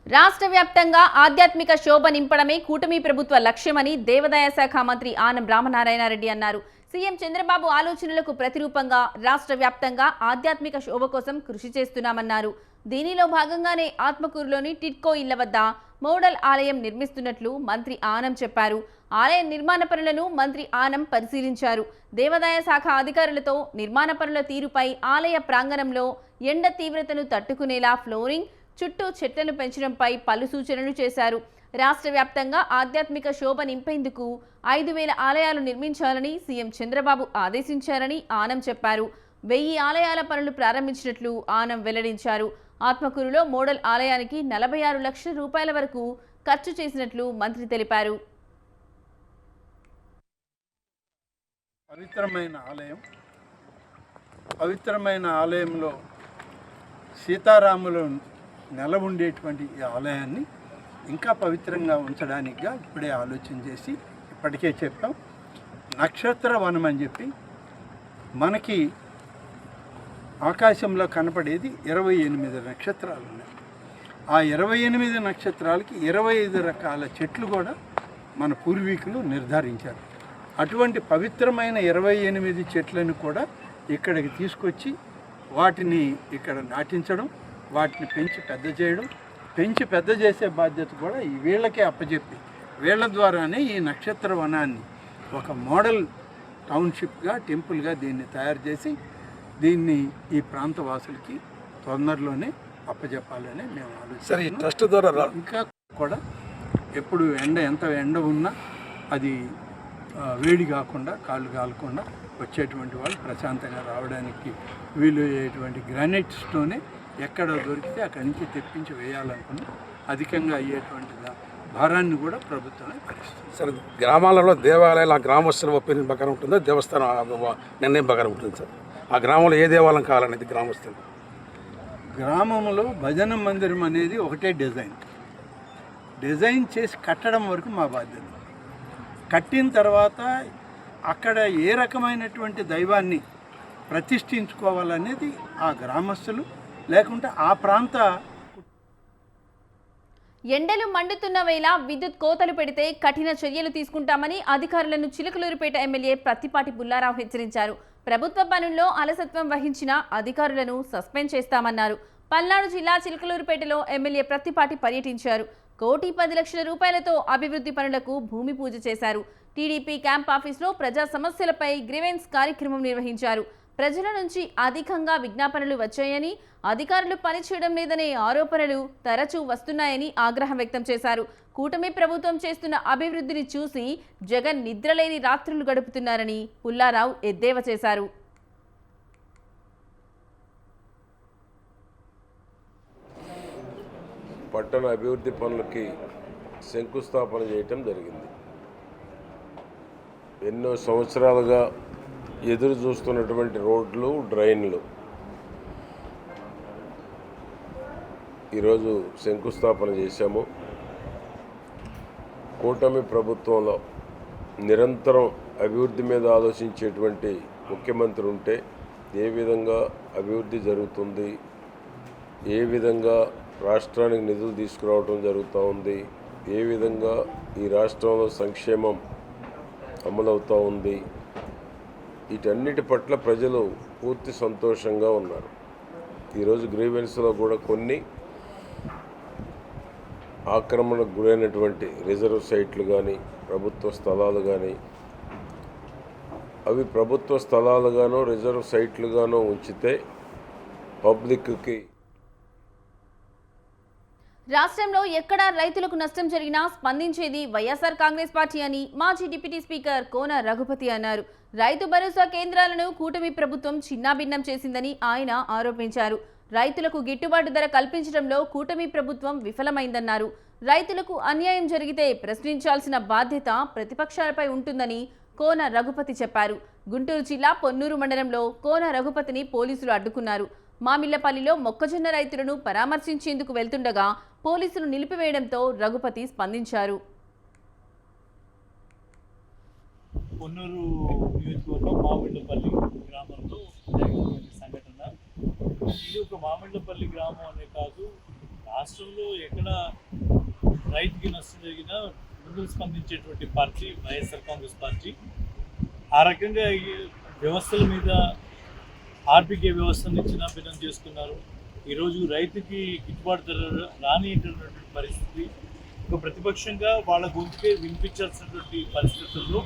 రాష్ట్ర వ్యాప్తంగా ఆధ్యాత్మిక శోభ నింపడమే కూటమి ప్రభుత్వ లక్ష్యమని దేవాదాయ శాఖ మంత్రి ఆనం రామనారాయణరెడ్డి అన్నారు. సీఎం చంద్రబాబు ఆలోచనలకు ప్రతిరూపంగా రాష్ట్ర వ్యాప్తంగా ఆధ్యాత్మిక శోభ కోసం కృషి చేస్తున్నామన్నారు. దీనిలో భాగంగానే ఆత్మకూరులోని టిట్కో ఇళ్ల వద్ద మోడల్ ఆలయం నిర్మిస్తున్నట్లు మంత్రి ఆనం చెప్పారు. ఆలయ నిర్మాణ పనులను మంత్రి ఆనం పరిశీలించారు. దేవాదాయ శాఖ అధికారులతో నిర్మాణ పనుల తీరుపై, ఆలయ ప్రాంగణంలో ఎండ తీవ్రతను తట్టుకునేలా ఫ్లోరింగ్, చుట్టూ చెట్లను పెంచడంపై పలు సూచనలు చేశారు. రాష్ట్ర వ్యాప్తంగా ఆధ్యాత్మిక శోభ నింపేందుకు 5,000 ఆలయాలు నిర్మించాలని సీఎం చంద్రబాబు ఆదేశించారని ఆనం చెప్పారు. 1000 ఆలయాల పనులు ప్రారంభించినట్లు ఆనం వెల్లడించారు. ఆత్మకూరులో మోడల్ ఆలయానికి 46 లక్షల రూపాయల వరకు ఖర్చు చేసినట్లు మంత్రి తెలిపారు. పవిత్రమైన ఆలయంలో సీతారాములు నెల ఉండేటువంటి ఈ ఆలయాన్ని ఇంకా పవిత్రంగా ఉంచడానికిగా ఇప్పుడే ఆలోచన చేసి ఇప్పటికే చెప్పాం. నక్షత్ర వనం అని చెప్పి మనకి ఆకాశంలో కనపడేది 28 నక్షత్రాలు ఉన్నాయి. ఆ 28 నక్షత్రాలకి 25 రకాల చెట్లు కూడా మన పూర్వీకులు నిర్ధారించారు. అటువంటి పవిత్రమైన 28 చెట్లను కూడా ఇక్కడికి తీసుకొచ్చి వాటిని ఇక్కడ నాటించడం, వాటిని పెంచి పెద్ద చేసే బాధ్యత కూడా ఈ వీళ్ళకే అప్పచెప్పి వీళ్ళ ద్వారానే ఈ నక్షత్ర వనాన్ని ఒక మోడల్ టౌన్షిప్గా, టెంపుల్గా దీన్ని తయారు చేసి దీన్ని ఈ ప్రాంత వాసులకి తొందరలోనే అప్పచెప్పాలని మేము ఆలోచిస్తాం. ఈ ట్రస్ట్ ద్వారా ఇంకా కూడా ఎప్పుడు ఎంత ఎండ ఉన్నా అది వేడి కాకుండా, కాళ్ళు కాలకుండా వచ్చేటువంటి వాళ్ళు ప్రశాంతంగా రావడానికి వీలు అయ్యేటువంటి గ్రానైట్ స్టోనే ఎక్కడ దొరికితే అక్కడి నుంచి తెప్పించి వేయాలనుకుని అధికంగా అయ్యేటువంటి భారాన్ని కూడా ప్రభుత్వమే భరిస్తుంది. సార్, గ్రామాలలో దేవాలయాలు ఆ గ్రామస్తుల ఒపీనియన్ ప్రకారం ఉంటుందో దేవస్థానం నిర్ణయం ప్రకారం ఉంటుంది సార్? ఆ గ్రామంలో ఏ దేవాలయం కావాలనేది గ్రామస్తులు. గ్రామంలో భజన మందిరం అనేది ఒకటే డిజైన్ చేసి కట్టడం వరకు మా బాధ్యత. కట్టిన తర్వాత అక్కడ ఏ రకమైనటువంటి దైవాన్ని ప్రతిష్ఠించుకోవాలనేది ఆ గ్రామస్తులు, లేకుంటే ఆ ప్రాంత. ఎండలు మండుతున్న వేళ విద్యుత్ కోతలు పెడితే కఠిన చర్యలు తీసుకుంటామని అధికారులను చిలకలూరుపేట ఎమ్మెల్యే ప్రత్తిపాటి పుల్లారావు హెచ్చరించారు. ప్రభుత్వ పనుల్లో అలసత్వం వహించిన అధికారులను సస్పెండ్ చేస్తామన్నారు. పల్నాడు జిల్లా చిలకలూరుపేటలో ఎమ్మెల్యే ప్రత్తిపాటి పర్యటించారు. 1,10,00,000 రూపాయలతో అభివృద్ధి పనులకు భూమి పూజ చేశారు. టీడీపీ క్యాంప్ ఆఫీస్లో ప్రజా సమస్యలపై గ్రీవెన్స్ కార్యక్రమం నిర్వహించారు. ప్రజల నుంచి అధికంగా విజ్ఞాపనలు వచ్చాయని, అధికారులు పనిచేయడం లేదనే ఆరోపణలు తరచూ వస్తున్నాయని ఆగ్రహం వ్యక్తం చేశారు. కూటమి ప్రభుత్వం చేస్తున్న అభివృద్ధిని చూసి జగన్ నిద్రలేని రాత్రులు గడుపుతున్నారని పుల్లారావు ఎద్దేవా చేశారు. పట్టణ అభివృద్ధి పనులకి శంకుస్థాపన చేయటం జరిగింది. ఎన్నో సంవత్సరాలుగా ఎదురు చూస్తున్నటువంటి రోడ్లు, డ్రైన్లు ఈరోజు శంకుస్థాపన చేశాము. కూటమి ప్రభుత్వంలో నిరంతరం అభివృద్ధి మీద ఆలోచించేటువంటి ముఖ్యమంత్రి ఉంటే ఏ విధంగా అభివృద్ధి జరుగుతుంది, ఏ విధంగా రాష్ట్రానికి నిధులు తీసుకురావడం జరుగుతూ ఉంది, ఏ విధంగా ఈ రాష్ట్రంలో సంక్షేమం అమలవుతూ ఉంది, వీటన్నిటి పట్ల ప్రజలు పూర్తి సంతోషంగా ఉన్నారు. ఈరోజు గ్రీవెన్స్లో కూడా కొన్ని ఆక్రమణకు గురైనటువంటి రిజర్వ్ సైట్లు కానీ, ప్రభుత్వ స్థలాలు కానీ, అవి ప్రభుత్వ స్థలాలుగానో రిజర్వ్ సైట్లుగానో ఉంచితే పబ్లిక్కి. రాష్ట్రంలో ఎక్కడా రైతులకు నష్టం జరిగినా స్పందించేది వైఎస్ఆర్ కాంగ్రెస్ పార్టీ అని మాజీ డిప్యూటీ స్పీకర్ కోన రఘుపతి అన్నారు. రైతు భరోసా కేంద్రాలను కూటమి ప్రభుత్వం చిన్నాభిన్నం చేసిందని ఆయన ఆరోపించారు. రైతులకు గిట్టుబాటు ధర కల్పించడంలో కూటమి ప్రభుత్వం విఫలమైందన్నారు. రైతులకు అన్యాయం జరిగితే ప్రశ్నించాల్సిన బాధ్యత ప్రతిపక్షాలపై ఉంటుందని కోన రఘుపతి చెప్పారు. గుంటూరు జిల్లా పొన్నూరు మండలంలో కోన రఘుపతిని పోలీసులు అడ్డుకున్నారు. మామిళ్లపల్లిలో మొక్కజొన్న రైతులను పరామర్శించేందుకు వెళ్తుండగా పోలీసులు నిలిపివేయడంతో రఘుపతి స్పందించారు. పొన్నూరు నియోజకవర్గం మామిళ్లపల్లి గ్రామంలో జరిగినటువంటి సంఘటన. ఇది ఒక మామిళ్లపల్లి గ్రామం అనే కాదు, రాష్ట్రంలో ఎక్కడ రైతుకి నష్టం జరిగినా ముందుకు స్పందించేటువంటి పార్టీ వైఎస్ఆర్ కాంగ్రెస్ పార్టీ. ఆ రకంగా ఈ వ్యవస్థల మీద ఆర్బీకే వ్యవస్థను చిన్నాభిన్నం చేసుకున్నారు. ఈరోజు రైతుకి గిట్టుబాటు ధర రానిటువంటి పరిస్థితి. ఒక ప్రతిపక్షంగా వాళ్ళ గొంతుకే వినిపించాల్సినటువంటి పరిస్థితుల్లో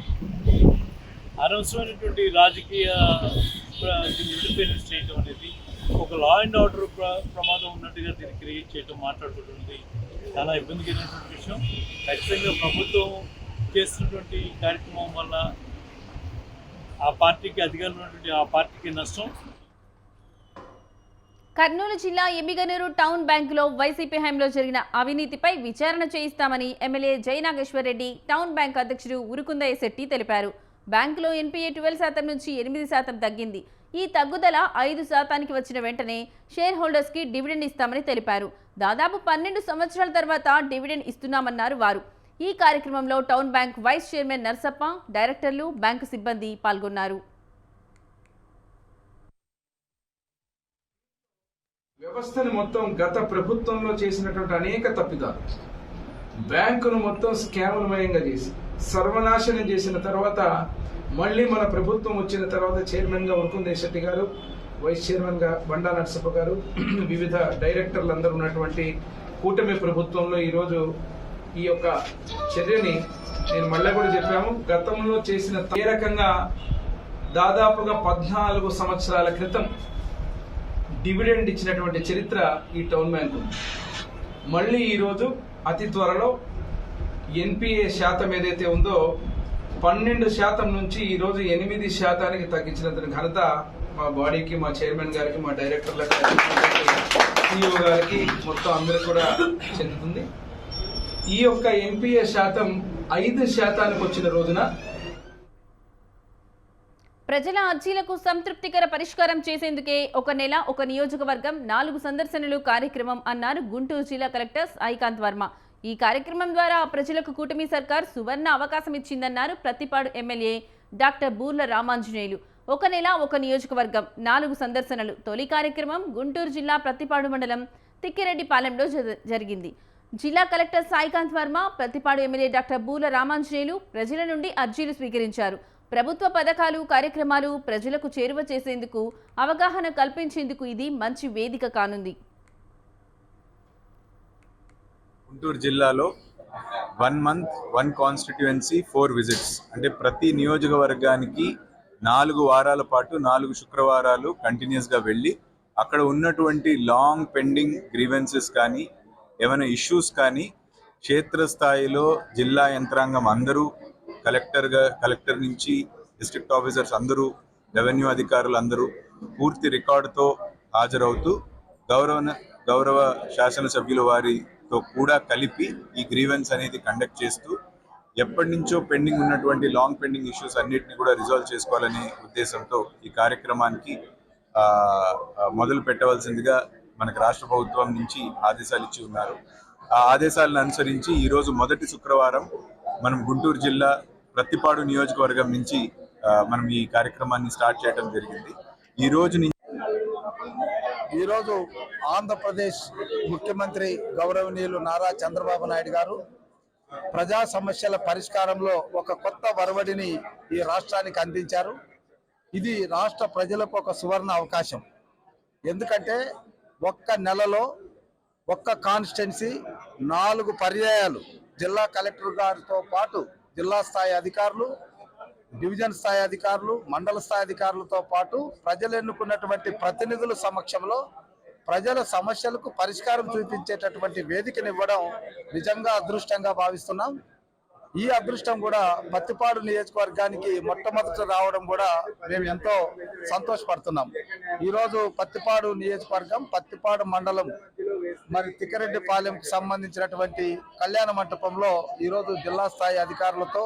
అనవసరమైనటువంటి రాజకీయ ఇంటర్ఫిరెన్స్ చేయడం అనేది, ఒక లా అండ్ ఆర్డర్ ప్రమాదం ఉన్నట్టుగా దీన్ని క్రియేట్ చేయడం, మాట్లాడుతుంటుంది చాలా ఇబ్బందికరమైనటువంటి విషయం. ఖచ్చితంగా ప్రభుత్వం చేస్తున్నటువంటి కార్యక్రమం వల్ల ఆ పార్టీకి అధికారంలో ఉన్నటువంటి ఆ పార్టీకి నష్టం. కర్నూలు జిల్లా ఎమ్మిగనూరు టౌన్ బ్యాంకులో వైసీపీ హయాంలో జరిగిన అవినీతిపై విచారణ చేయిస్తామని MLA Jayanageswar Reddy town bank అధ్యక్షుడు ఉరుకుందయ్య శెట్టి తెలిపారు. బ్యాంకులో ఎన్పీఏ 12% నుంచి 8% తగ్గింది. ఈ తగ్గుదల 5%కి వచ్చిన వెంటనే షేర్ హోల్డర్స్కి డివిడెండ్ ఇస్తామని తెలిపారు. దాదాపు 12 సంవత్సరాల తర్వాత డివిడెండ్ ఇస్తున్నామన్నారు వారు. ఈ కార్యక్రమంలో town bank vice chairman Narsappa, డైరెక్టర్లు, బ్యాంకు సిబ్బంది పాల్గొన్నారు. వ్యవస్థను మొత్తం గత ప్రభుత్వంలో చేసినటువంటి అనేక తప్పిదాలు, బ్యాంకును మొత్తం స్కాములమయంగా చేసి సర్వనాశనం చేసిన తర్వాత మళ్ళీ మన ప్రభుత్వం వచ్చిన తర్వాత చైర్మన్గా ఉరుకుందయ్య శెట్టి గారు, వైస్ చైర్మన్గా బండా నరసప్ప గారు, వివిధ డైరెక్టర్లు అందరూ ఉన్నటువంటి కూటమి ప్రభుత్వంలో ఈరోజు ఈ యొక్క చర్యని నేను మళ్ళీ కూడా చెప్పాము. గతంలో చేసిన ఏ రకంగా దాదాపుగా 14 సంవత్సరాల క్రితం డివిడెండ్ ఇచ్చినటువంటి చరిత్ర ఈ టౌన్ బ్యాంక్ ఉంది. మళ్ళీ ఈరోజు అతి త్వరలో ఎన్పిఏ శాతం ఏదైతే ఉందో 12% నుంచి ఈరోజు 8%కి తగ్గించినందుకు ఘనత మా బాడీకి, మా చైర్మన్ గారికి, మా డైరెక్టర్లకి, సిఇఓ గారికి, మొత్తం అందరికి కూడా చెందుతుంది. ఈ యొక్క ఎన్పిఏ శాతం 5%కి వచ్చిన రోజున ప్రజల అర్జీలకు సంతృప్తికర పరిష్కారం చేసేందుకే ఒక నెల ఒక నియోజకవర్గం 4 సందర్శనలు కార్యక్రమం అన్నారు గుంటూరు జిల్లా కలెక్టర్ సాయికాంత్ వర్మ. ఈ కార్యక్రమం ద్వారా ప్రజలకు కూటమి సర్కార్ సువర్ణ అవకాశం ఇచ్చిందన్నారు ప్రతిపాడు ఎమ్మెల్యే డాక్టర్ బూర్ల రామాంజనేయులు. ఒక నెల ఒక నియోజకవర్గం 4 సందర్శనలు. తొలి కార్యక్రమం గుంటూరు జిల్లా ప్రతిపాడు మండలం తిక్కిరెడ్డిపాలెంలో జరిగింది. జిల్లా collector Saikanth Varma, Prathipadu MLA doctor Burla Ramanjaneyulu ప్రజల నుండి అర్జీలు స్వీకరించారు. ప్రభుత్వ పథకాలు, కార్యక్రమాలు ప్రజలకు చేరువ చేసేందుకు, అవగాహన కల్పించేందుకు ఇది మంచి వేదిక కానుంది. గుంటూరు జిల్లాలో 1 month 1 కాన్స్టిట్యుయెన్సీ 4 విజిట్స్, అంటే ప్రతి నియోజకవర్గానికి 4 వారాల పాటు 4 శుక్రవారాలు కంటిన్యూస్గా వెళ్ళి అక్కడ ఉన్నటువంటి లాంగ్ పెండింగ్ గ్రీవెన్సెస్ కానీ ఏమైనా ఇష్యూస్ కానీ క్షేత్రస్థాయిలో జిల్లా యంత్రాంగం అందరూ, కలెక్టర్ నుంచి డిస్ట్రిక్ట్ ఆఫీసర్స్ అందరూ, రెవెన్యూ అధికారులు అందరూ పూర్తి రికార్డుతో హాజరవుతూ గౌరవ శాసనసభ్యుల వారితో కూడా కలిపి ఈ గ్రీవెన్స్ అనేది కండక్ట్ చేస్తూ ఎప్పటి నుంచో పెండింగ్ ఉన్నటువంటి లాంగ్ పెండింగ్ ఇష్యూస్ అన్నిటిని కూడా రిజాల్వ్ చేసుకోవాలనే ఉద్దేశంతో ఈ కార్యక్రమానికి మొదలు పెట్టవలసిందిగా మనకు రాష్ట్ర ప్రభుత్వం నుంచి ఆదేశాలు ఇచ్చి ఉన్నారు. ఆ ఆదేశాలను అనుసరించి ఈరోజు మొదటి శుక్రవారం మనం గుంటూరు జిల్లా ప్రతిపాడు నియోజకవర్గం నుంచి మనం ఈ కార్యక్రమాన్ని స్టార్ట్ చేయడం జరిగింది. ఈరోజు ఆంధ్రప్రదేశ్ ముఖ్యమంత్రి గౌరవనీయులు నారా చంద్రబాబు నాయుడు గారు ప్రజా సమస్యల పరిష్కారంలో ఒక కొత్త వరవడిని ఈ రాష్ట్రానికి అందించారు. ఇది రాష్ట్ర ప్రజలకు ఒక సువర్ణ అవకాశం. ఎందుకంటే ఒక్క నెలలో ఒక్క కాన్స్టిట్యున్సీ 4 పర్యాయాలు జిల్లా కలెక్టర్ గారితో పాటు జిల్లా స్థాయి అధికారులు, డివిజన్ స్థాయి అధికారులు, మండల స్థాయి అధికారులతో పాటు ప్రజలు ఎన్నుకున్నటువంటి ప్రతినిధుల సమక్షంలో ప్రజల సమస్యలకు పరిష్కారం చూపించేటటువంటి వేదికనివ్వడం నిజంగా అదృష్టంగా భావిస్తున్నాం. ఈ అదృష్టం కూడా పత్తిపాడు నియోజకవర్గానికి మొట్టమొదట రావడం కూడా మేము ఎంతో సంతోషపడుతున్నాం. ఈరోజు పత్తిపాడు నియోజకవర్గం, పత్తిపాడు మండలం, మరి తిక్కిరెడ్డిపాలెంకి సంబంధించినటువంటి కళ్యాణ మంటపంలో ఈరోజు జిల్లా స్థాయి అధికారులతో,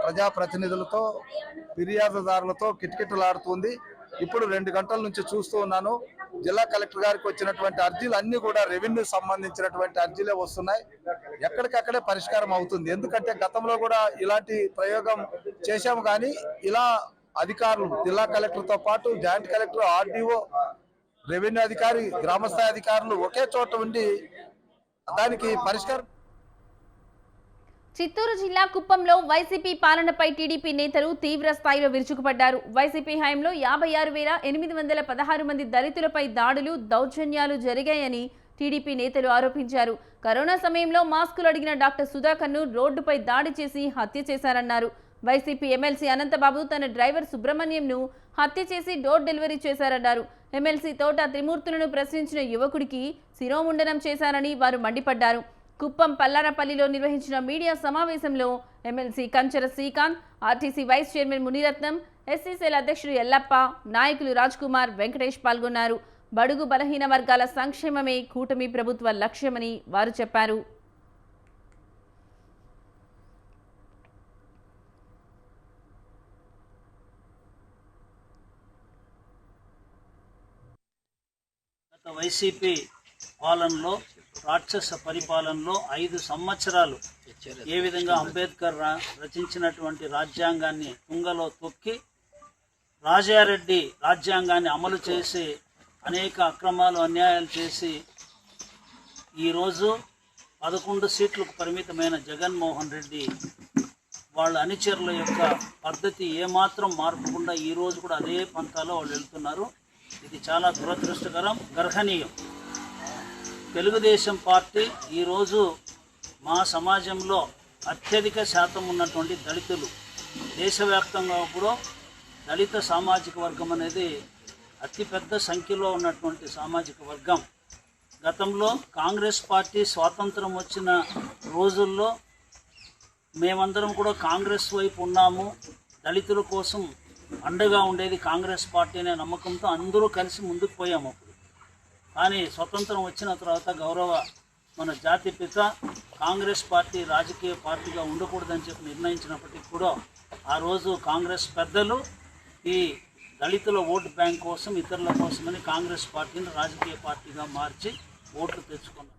ప్రజాప్రతినిధులతో, ఫిర్యాదుదారులతో కిటకిటలాడుతుంది. ఇప్పుడు 2 గంటల నుంచి చూస్తూ ఉన్నాను. జిల్లా కలెక్టర్ గారికి వచ్చినటువంటి అర్జీలు అన్ని కూడా రెవెన్యూ సంబంధించినటువంటి అర్జీలే వస్తున్నాయి. ఎక్కడికక్కడే పరిష్కారం అవుతుంది. ఎందుకంటే గతంలో కూడా ఇలాంటి ప్రయోగం చేశాము, కానీ ఇలా అధికారులు, జిల్లా కలెక్టర్తో పాటు జాయింట్ కలెక్టర్, ఆర్డీఓ, రెవెన్యూ అధికారి, గ్రామస్థాయి అధికారులు ఒకే చోట ఉండి దానికి పరిష్కారం. చిత్తూరు జిల్లా కుప్పంలో వైసీపీ పాలనపై టీడీపీ నేతలు తీవ్ర స్థాయిలో విరుచుకుపడ్డారు. వైసీపీ హయాంలో 56,816 మంది దళితులపై దాడులు, దౌర్జన్యాలు జరిగాయని టీడీపీ నేతలు ఆరోపించారు. కరోనా సమయంలో మాస్కులు అడిగిన డాక్టర్ సుధాకర్ను రోడ్డుపై దాడి చేసి హత్య చేశారన్నారు. వైసీపీ ఎమ్మెల్సీ అనంతబాబు తన డ్రైవర్ సుబ్రహ్మణ్యంను హత్య చేసి డోర్ డెలివరీ చేశారన్నారు. ఎమ్మెల్సీ తోట త్రిమూర్తులను ప్రశ్నించిన యువకుడికి శిరోముండనం చేశారని వారు మండిపడ్డారు. కుప్పం పల్లారపల్లిలో నిర్వహించిన మీడియా సమావేశంలో MLC Kanchara Srikanth, RTC vice chairman Muniratnam, ఎస్సీసీల అధ్యక్షుడు ఎల్లప్ప, నాయకులు రాజ్ కుమార్, వెంకటేష్ పాల్గొన్నారు. బడుగు బలహీన వర్గాల సంక్షేమమే కూటమి ప్రభుత్వ లక్ష్యమని వారు చెప్పారు. వైసీపీ పాలనలో, రాక్షస పరిపాలనలో 5 సంవత్సరాలు ఏ విధంగా అంబేద్కర్ రచించినటువంటి రాజ్యాంగాన్ని తుంగలో తొక్కి రాజారెడ్డి రాజ్యాంగాన్ని అమలు చేసి అనేక అక్రమాలు, అన్యాయాలు చేసి ఈరోజు 11 సీట్లకు పరిమితమైన జగన్మోహన్ రెడ్డి వాళ్ళ అనుచరుల యొక్క పద్ధతి ఏమాత్రం మార్పకుండా ఈరోజు కూడా అదే పంతాలో వాళ్ళు వెళ్తున్నారు. ఇది చాలా దురదృష్టకరం, గర్హనీయం. తెలుగుదేశం పార్టీ ఈరోజు మా సమాజంలో అత్యధిక శాతం ఉన్నటువంటి దళితులు, దేశవ్యాప్తంగా కూడా దళిత సామాజిక వర్గం అనేది అతిపెద్ద సంఖ్యలో ఉన్నటువంటి సామాజిక వర్గం. గతంలో కాంగ్రెస్ పార్టీ స్వాతంత్రం వచ్చిన రోజుల్లో మేమందరం కూడా కాంగ్రెస్ వైపు ఉన్నాము, దళితుల కోసం అండగా ఉండేది కాంగ్రెస్ పార్టీ అనే నమ్మకంతో అందరూ కలిసి ముందుకు పోయాము. కానీ స్వతంత్రం వచ్చిన తర్వాత గౌరవ మన జాతిపిత కాంగ్రెస్ పార్టీ రాజకీయ పార్టీగా ఉండకూడదని చెప్పి నిర్ణయించినప్పటికీ కూడా ఆ రోజు కాంగ్రెస్ పెద్దలు ఈ దళితుల ఓటు బ్యాంక్ కోసం, ఇతరుల కోసమని కాంగ్రెస్ పార్టీని రాజకీయ పార్టీగా మార్చి ఓట్లు తెచ్చుకున్నారు.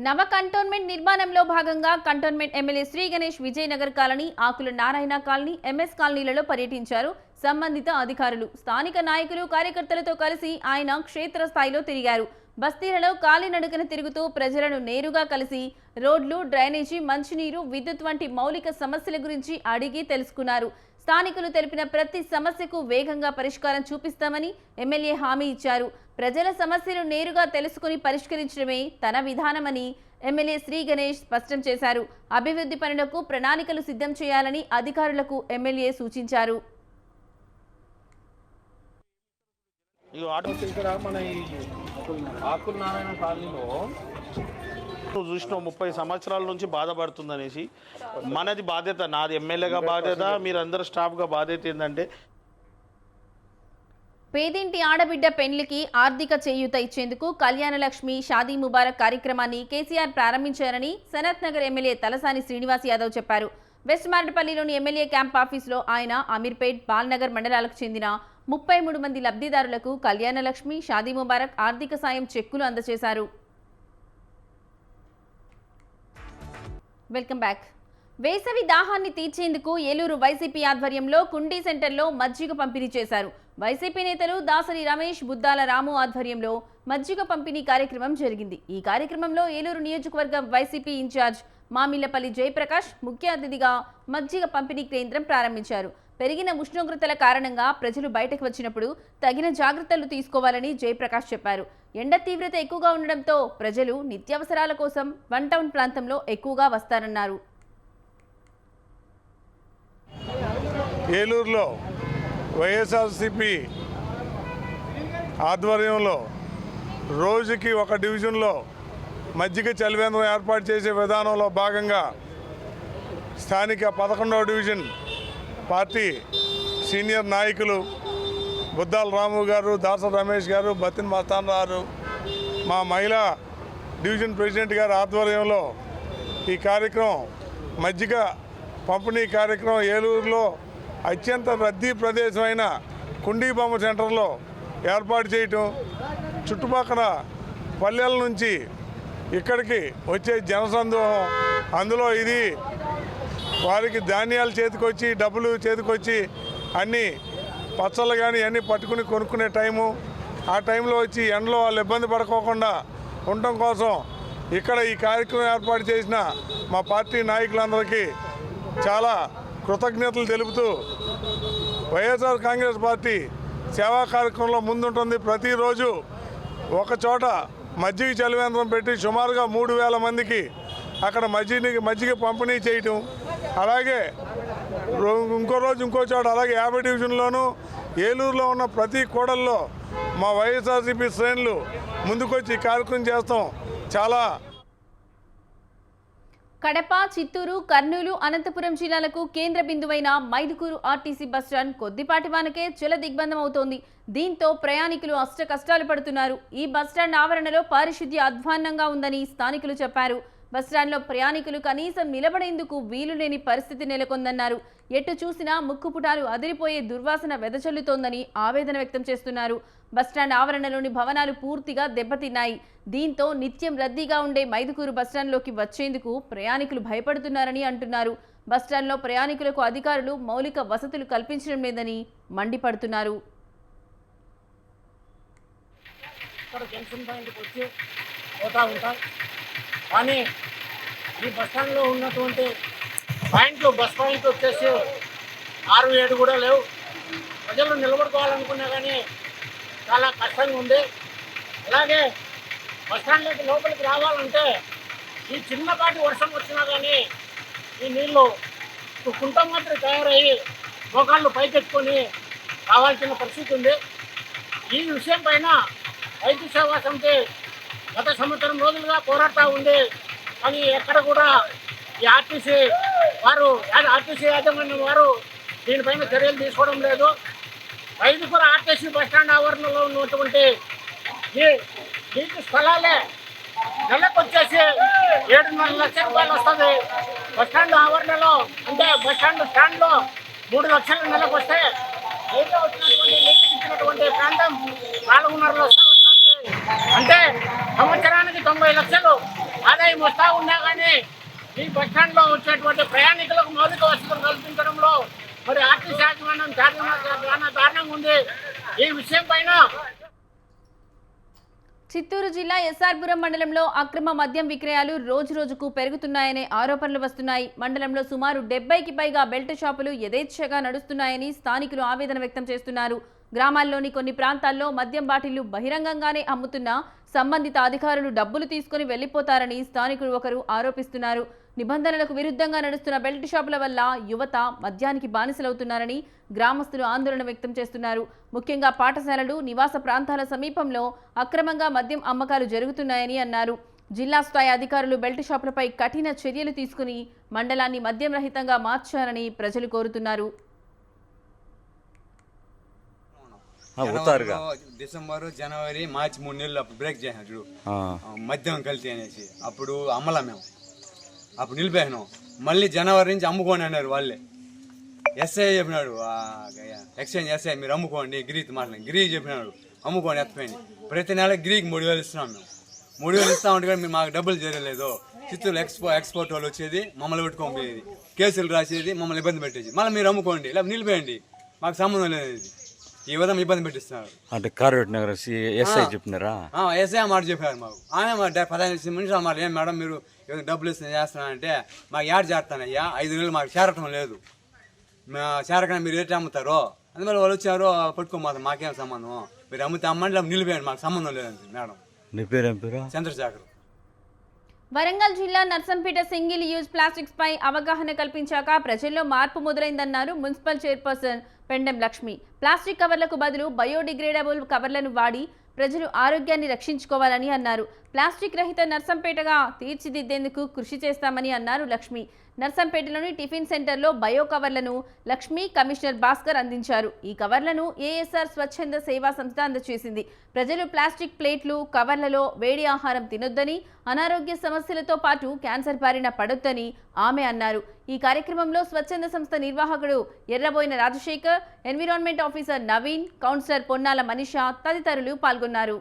నవ కంటోన్మెంట్ నిర్మాణంలో భాగంగా cantonment MLA Sri Ganesh Vijayanagar colony, Akula Narayana colony, MS కాలనీలలో పర్యటించారు సంబంధిత అధికారులు. స్థానిక నాయకులు, కార్యకర్తలతో కలిసి ఆయన క్షేత్రస్థాయిలో తిరిగారు. బస్తీలలో కాలినడకన తిరుగుతూ ప్రజలను నేరుగా కలిసి రోడ్లు, డ్రైనేజీ, మంచినీరు, విద్యుత్ వంటి మౌలిక సమస్యల గురించి అడిగి తెలుసుకున్నారు. స్థానికులు తెలిపిన ప్రతి సమస్యకు వేగంగా పరిష్కారం చూపిస్తామని ఎమ్మెల్యే హామీ ఇచ్చారు. ప్రజల సమస్యలు నేరుగా తెలుసుకుని పరిష్కరించడమే తన విధానమని ఎమ్మెల్యే శ్రీ గణేష్ స్పష్టం చేశారు. అభివృద్ధి పనులకు ప్రణాళికలు సిద్ధం చేయాలని అధికారులకు ఎమ్మెల్యే సూచించారు. ఆకుల నారాయణ కాలనీలో నువ్వు చూసిన 30 సంవత్సరాల నుంచి బాధపడుతుందనేసి, మనది బాధ్యత, నాది ఎమ్మెల్యేగా బాధ్యత, మీరందరూ స్టాఫ్గా బాధ్యత ఏంటంటే పేదింటి ఆడబిడ్డ పెండ్లికి ఆర్థిక చేయూత ఇచ్చేందుకు కళ్యాణ లక్ష్మి షాదీ ముబారక్ కార్యక్రమాన్ని కేసీఆర్ ప్రారంభించారని సనత్ నగర్ ఎమ్మెల్యే తలసాని శ్రీనివాస్ యాదవ్ చెప్పారు. వెస్ట్ మారడపల్లిలోని ఎమ్మెల్యే క్యాంప్ ఆఫీసులో ఆయన అమీర్పేట్, బాల్నగర్ మండలాలకు చెందిన 33 మంది లబ్ధిదారులకు కళ్యాణ లక్ష్మి, షాదీ ముబారక్ ఆర్థిక సాయం చెక్కులు అందజేశారు. Welcome back. వేసవి దాహాన్ని తీర్చేందుకు ఏలూరు వైసీపీ ఆధ్వర్యంలో కుండీ సెంటర్లో మజ్జిగ పంపిణీ చేశారు. వైసీపీ నేతలు దాసరి రమేష్, బుద్దాల రాము ఆధ్వర్యంలో మజ్జిగ పంపిణీ కార్యక్రమం జరిగింది. ఈ కార్యక్రమంలో ఏలూరు నియోజకవర్గం వైసీపీ ఇన్ఛార్జ్ మామిళ్లపల్లి జయప్రకాష్ ముఖ్య అతిథిగా మజ్జిగ పంపిణీ కేంద్రం ప్రారంభించారు. పెరిగిన ఉష్ణోగ్రతల కారణంగా ప్రజలు బయటకు వచ్చినప్పుడు తగిన జాగ్రత్తలు తీసుకోవాలని జయప్రకాష్ చెప్పారు. ఎండ తీవ్రత ఎక్కువగా ఉండడంతో ప్రజలు నిత్యావసరాల కోసం వన్ టౌన్ ప్రాంతంలో ఎక్కువగా వస్తారన్నారు. ఏలూరులో వైఎస్ఆర్సీపీ ఆధ్వర్యంలో రోజుకి ఒక డివిజన్లో మజ్జిగ చలివేంద్రం ఏర్పాటు చేసే విధానంలో భాగంగా స్థానిక 11వ డివిజన్ పార్టీ సీనియర్ నాయకులు బుద్దాల రాము గారు, దాసరి రమేష్ గారు, బతిన్ మస్తాన్ గారు, మా మహిళా డివిజన్ ప్రెసిడెంట్ గారి ఆధ్వర్యంలో ఈ కార్యక్రమం మజ్జిగ పంపిణీ కార్యక్రమం ఏలూరులో అత్యంత రద్దీ ప్రదేశమైన కుండీ బొమ్మ సెంటర్లో ఏర్పాటు చేయటం, చుట్టుపక్కల పల్లెల నుంచి ఇక్కడికి వచ్చే జనసందోహం, అందులో ఇది వారికి ధాన్యాలు చేతికొచ్చి, డబ్బులు చేతికొచ్చి అన్నీ పచ్చళ్ళు కానీ అన్నీ పట్టుకుని కొనుక్కునే టైము, ఆ టైంలో వచ్చి ఎండలో వాళ్ళు ఇబ్బంది పడుకోకుండా ఉండటం కోసం ఇక్కడ ఈ కార్యక్రమం ఏర్పాటు చేసిన మా పార్టీ నాయకులందరికీ చాలా కృతజ్ఞతలు తెలుపుతూ వైఎస్ఆర్ కాంగ్రెస్ పార్టీ సేవా కార్యక్రమంలో ముందుంటుంది. ప్రతిరోజు ఒక చోట మజ్జిగ చలివేంద్రం పెట్టి సుమారుగా 3,000 మందికి అక్కడ మజ్జిగ పంపిణీ చేయటం, అలాగే ఇంకో రోజు ఇంకో చోట, అలాగే 50 డివిజన్లోనూ ఏలూరులో ఉన్న ప్రతి కూడల్లో మా వైఎస్ఆర్సీపీ శ్రేణులు ముందుకొచ్చి ఈ కార్యక్రమం చేస్తాం. చాలా కడప, చిత్తూరు, కర్నూలు, అనంతపురం జిల్లాలకు కేంద్ర బిందువైన మైదుకూరు ఆర్టీసీ బస్టాండ్ కొద్దిపాటి వానకే జల దిగ్బంధం అవుతోంది. దీంతో ప్రయాణికులు అష్ట కష్టాలు పడుతున్నారు. ఈ బస్టాండ్ ఆవరణలో పారిశుద్ధ్య అధ్వాన్నంగా ఉందని స్థానికులు చెప్పారు. బస్టాండ్లో ప్రయాణికులు కనీసం నిలబడేందుకు వీలు లేని పరిస్థితి నెలకొందన్నారు. ఎటు చూసినా ముక్కుపుటాలు అదిరిపోయే దుర్వాసన వెదజల్లుతోందని ఆవేదన వ్యక్తం చేస్తున్నారు. బస్టాండ్ ఆవరణలోని భవనాలు పూర్తిగా దెబ్బతిన్నాయి. దీంతో నిత్యం రద్దీగా ఉండే మైదుకూరు బస్టాండ్లోకి వచ్చేందుకు ప్రయాణికులు భయపడుతున్నారని అంటున్నారు. బస్టాండ్లో ప్రయాణికులకు అధికారులు మౌలిక వసతులు కల్పించడం లేదని మండిపడుతున్నారు. కానీ ఈ బస్టాండ్లో ఉన్నటువంటి బస్ పాయింట్ వచ్చేసి 6-7 కూడా లేవు. ప్రజలు నిలబడుకోవాలనుకున్నా కానీ చాలా కష్టంగా ఉంది. అలాగే బస్టాండ్లోకి లోపలికి రావాలంటే ఈ చిన్నపాటి వర్షం వచ్చినా కానీ ఈ నీళ్లు కుంట మాత్రం తయారయ్యి మోకాళ్ళు పైకెత్తుకొని రావాల్సిన పరిస్థితి ఉంది. ఈ విషయం పైన రైతు సేవా సమితి గత సంవత్సరం రోజులుగా పోరాడుతూ ఉంది. కానీ ఎక్కడ కూడా ఈ ఆర్టీసీ యాజమాన్యం వారు దీనిపైన చర్యలు తీసుకోవడం లేదు. మైదుకూరు ఆర్టీసీ బస్టాండ్ ఆవరణలో ఉన్నటువంటి ఈ నీటి స్థలాలే నెలకు వచ్చేసి 7.5 లక్షల రూపాయలు వస్తుంది. బస్టాండ్ ఆవరణలో అంటే బస్టాండ్ స్టాండ్లో 3 లక్షల నెలకు వస్తే నీటి వచ్చినటువంటి నీటికి ఇచ్చినటువంటి ప్రాంతం 4.5 లక్షలు వస్తుంది. అంటే సంవత్సరానికి 90 లక్షలు ఆదాయం వస్తూ ఉన్నా కానీ ఈ బస్టాండ్లో వచ్చేటువంటి ప్రయాణికులకు మౌలిక వసతులు కల్పించడంలో మరి ఆర్టీసీ యాజమాన్యం చాలా దారుణంగా ఉంది. ఈ విషయం పైన చిత్తూరు జిల్లా ఎస్ఆర్పురం మండలంలో అక్రమ మద్యం విక్రయాలు రోజురోజుకు పెరుగుతున్నాయనే ఆరోపణలు వస్తున్నాయి. మండలంలో సుమారు 70కి పైగా బెల్ట్ షాపులు యథేచ్ఛగా నడుస్తున్నాయని స్థానికులు ఆవేదన వ్యక్తం చేస్తున్నారు. గ్రామాల్లోని కొన్ని ప్రాంతాల్లో మద్యం బాటిళ్లు బహిరంగంగానే అమ్ముతున్నా సంబంధిత అధికారులు డబ్బులు తీసుకుని వెళ్లిపోతారని స్థానికులు ఒకరు ఆరోపిస్తున్నారు. నిబంధనలకు విరుద్ధంగా నడుస్తున్న బెల్ట్ షాపుల వల్ల యువత మద్యానికి బానిసలవుతున్నారని గ్రామస్తులు ఆందోళన వ్యక్తం చేస్తున్నారు. ముఖ్యంగా పాఠశాలలు, నివాస ప్రాంతాల సమీపంలో అక్రమంగా మద్యం అమ్మకాలు జరుగుతున్నాయని అన్నారు. జిల్లా స్థాయి అధికారులు బెల్ట్ షాపులపై కఠిన చర్యలు తీసుకుని మండలాన్ని మద్యం రహితంగా మార్చాలని ప్రజలు కోరుతున్నారు. డిసెంబర్, జనవరి, మార్చి 3 నెలలు అప్పుడు బ్రేక్ చేసినట్టు మద్యం కల్తీ అనేసి అప్పుడు అమ్మలా మేము అప్పుడు నిలిపేసినాం. మళ్ళీ జనవరి నుంచి అమ్ముకోండి అన్నారు వాళ్ళే. ఎస్ఐ చెప్పినాడు, ఎక్స్చేంజ్ ఎస్ఐ మీరు అమ్ముకోండి, గిరికి మాట్లాడి గిరి చెప్పినాడు అమ్ముకోండి ఎత్తపోయింది. ప్రతి నెల గిరికి 3,000 ఇస్తున్నాం మేము. 3,000 ఇస్తా ఉంటే కానీ మాకు డబ్బులు జరగలేదు. చిత్తూరు ఎక్స్పోర్ట్ వాళ్ళు వచ్చేది మమ్మల్ని పెట్టుకొని పోయేది, కేసులు రాసేది, మమ్మల్ని ఇబ్బంది పెట్టేది. మళ్ళీ మీరు అమ్ముకోండి లేదా నిలిపేయండి, మాకు సంబంధం లేదు. ఈ విధంగా ఇబ్బంది పెట్టిస్తున్నారు. అంటే కార్వేట్ నగర్ ఎస్ఐ చెప్పినారా? ఎస్ఐ మాట చెప్పారు మాకు. ఆమె 15 నిమిషాలు మాట, ఏం మేడం మీరు డబ్బులు ఇస్తే చేస్తున్నానంటే మాకు యాడ్ చేస్తానయ్యా, 5 నెలలు మాకు చేరటం లేదు, చేరకనే మీరు రేట్ అమ్ముతారో అందువల్ల వాళ్ళు వచ్చారు పట్టుకోమాతారు, మాకేం సంబంధం, మీరు అమ్మితే అమ్మండి నిలిపేయండి, మాకు సంబంధం లేదండి మేడం. నీ పేరు ఏం పేరు? చంద్రశేఖర్. వరంగల్ జిల్లా నర్సంపేట సింగిల్ యూజ్ ప్లాస్టిక్స్ పై అవగాహన కల్పించాక ప్రజల్లో మార్పు మొదలైందన్నారు municipal chairperson Pendem Lakshmi. Plastic కవర్లకు బదులు బయోడిగ్రేడబుల్ కవర్లను వాడి ప్రజలు ఆరోగ్యాన్ని రక్షించుకోవాలని అన్నారు. ప్లాస్టిక్ రహిత నర్సంపేటగా తీర్చిదిద్దేందుకు కృషి చేస్తామని అన్నారు లక్ష్మి. నర్సంపేటలోని టిఫిన్ సెంటర్లో బయో కవర్లను లక్ష్మి, కమిషనర్ భాస్కర్ అందించారు. ఈ కవర్లను ఏఎస్ఆర్ స్వచ్ఛంద సేవా సంస్థ అందజేసింది. ప్రజలు ప్లాస్టిక్ ప్లేట్లు, కవర్లలో వేడి ఆహారం తినొద్దని, అనారోగ్య సమస్యలతో పాటు క్యాన్సర్ బారిన పడొద్దని ఆమె అన్నారు. ఈ కార్యక్రమంలో స్వచ్ఛంద సంస్థ నిర్వాహకుడు Erraboina Rajasekhar, environment officer Naveen, councillor Ponnala Manisha తదితరులు పాల్గొన్నారు.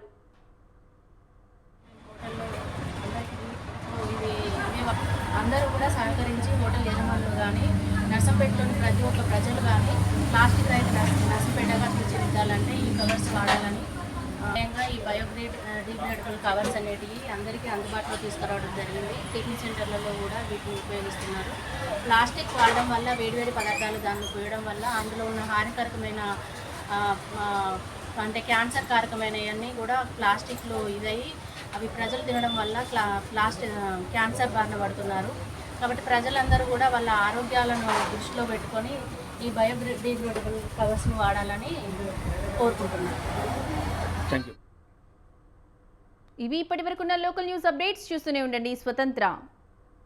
అందరూ కూడా సహకరించి హోటల్ యజమానులు కానీ నర్సంపేటలోని ప్రతి ఒక్క ప్రజలు కానీ ప్లాస్టిక్ రహిత నర్సంపేటగా తీర్చిదిద్దాలంటే ఈ కవర్స్ వాడాలని ముఖ్యంగా ఈ బయోడిగ్రేడబుల్ కవర్స్ అనేటివి అందరికీ అందుబాటులో తీసుకురావడం జరిగింది. టిఫిన్ సెంటర్లలో కూడా వీటిని ఉపయోగిస్తున్నారు. ప్లాస్టిక్ వాడడం వల్ల వేడివేడి పదార్థాలు దాన్ని పోయడం వల్ల అందులో ఉన్న హానికరకమైన అంటే క్యాన్సర్ కారకమైనవన్నీ కూడా ప్లాస్టిక్లో ఇదయ్యి అవి ప్రజలు తినడం వల్ల క్యాన్సర్ బారిన పడుతున్నారు. కాబట్టి ప్రజలందరూ కూడా వాళ్ళ ఆరోగ్యాలను దృష్టిలో పెట్టుకొని ఈ బయోడిగ్రేడబుల్ కవర్స్ని వాడాలని కోరుకుంటున్నారు. ఇవి ఇప్పటివరకున్న లోకల్ న్యూస్ అప్డేట్స్. చూస్తూనే ఉండండి స్వతంత్ర.